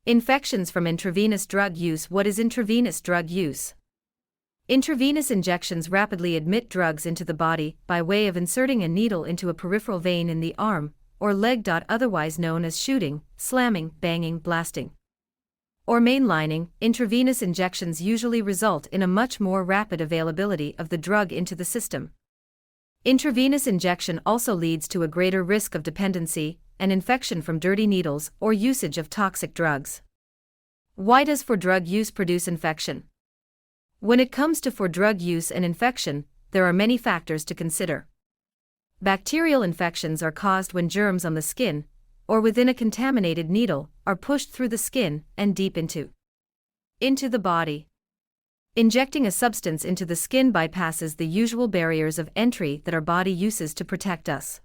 Infections from intravenous drug use. What is intravenous drug use? Intravenous injections rapidly admit drugs into the body by way of inserting a needle into a peripheral vein in the arm or leg. Otherwise known as shooting, slamming, banging, blasting, or mainlining. Intravenous injections usually result in a much more rapid availability of the drug into the system. Intravenous injection also leads to a greater risk of dependency and infection from dirty needles or usage of toxic drugs. Why does for drug use produce infection? When it comes to for drug use and infection, there are many factors to consider. Bacterial infections are caused when germs on the skin, or within a contaminated needle, are pushed through the skin and deep into the body. Injecting a substance into the skin bypasses the usual barriers of entry that our body uses to protect us.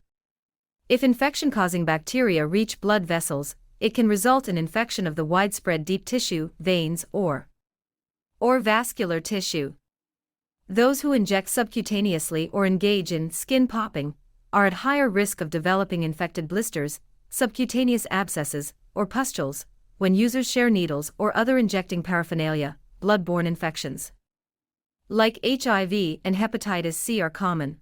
If infection-causing bacteria reach blood vessels, it can result in infection of the widespread deep tissue, veins, or vascular tissue. Those who inject subcutaneously or engage in skin popping are at higher risk of developing infected blisters, subcutaneous abscesses, or pustules when users share needles or other injecting paraphernalia. Blood-borne infections like HIV and hepatitis C are common.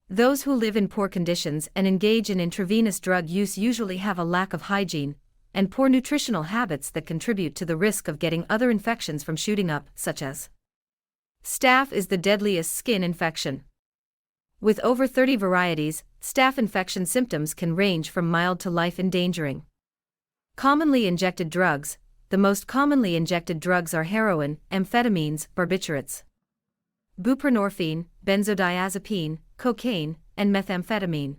Those who live in poor conditions and engage in intravenous drug use usually have a lack of hygiene and poor nutritional habits that contribute to the risk of getting other infections from shooting up, such as staph is the deadliest skin infection. With over 30 varieties, staph infection symptoms can range from mild to life-endangering. Commonly injected drugs. The most commonly injected drugs are heroin, amphetamines, barbiturates, buprenorphine, benzodiazepine, cocaine, and methamphetamine.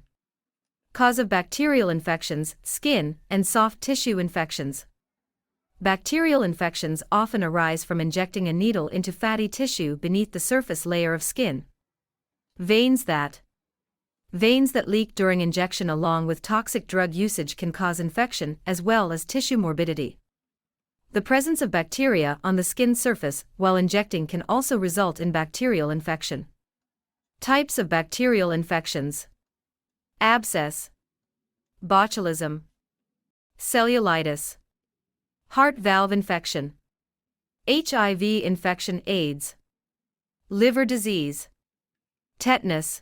Cause of bacterial infections: skin and soft tissue infections. Bacterial infections often arise from injecting a needle into fatty tissue beneath the surface layer of skin. Veins that leak during injection along with toxic drug usage can cause infection as well as tissue morbidity. The presence of bacteria on the skin surface while injecting can also result in bacterial infection. Types of bacterial infections: abscess, botulism, cellulitis, heart valve infection, HIV infection, AIDS, liver disease, tetanus.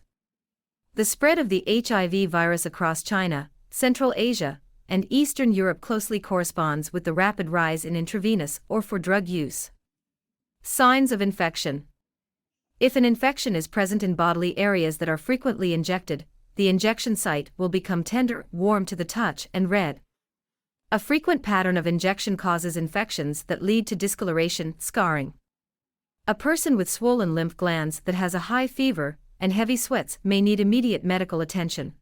The spread of the HIV virus across China, Central Asia, and Eastern Europe closely corresponds with the rapid rise in intravenous or for drug use. Signs of infection. If an infection is present in bodily areas that are frequently injected, the injection site will become tender, warm to the touch, and red. A frequent pattern of injection causes infections that lead to discoloration, scarring. A person with swollen lymph glands that has a high fever and heavy sweats may need immediate medical attention.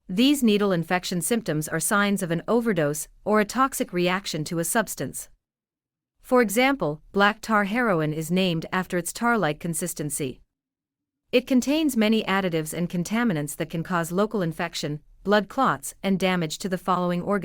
These needle infection symptoms are signs of an overdose or a toxic reaction to a substance. For example, black tar heroin is named after its tar-like consistency. It contains many additives and contaminants that can cause local infection, blood clots, and damage to the following organs.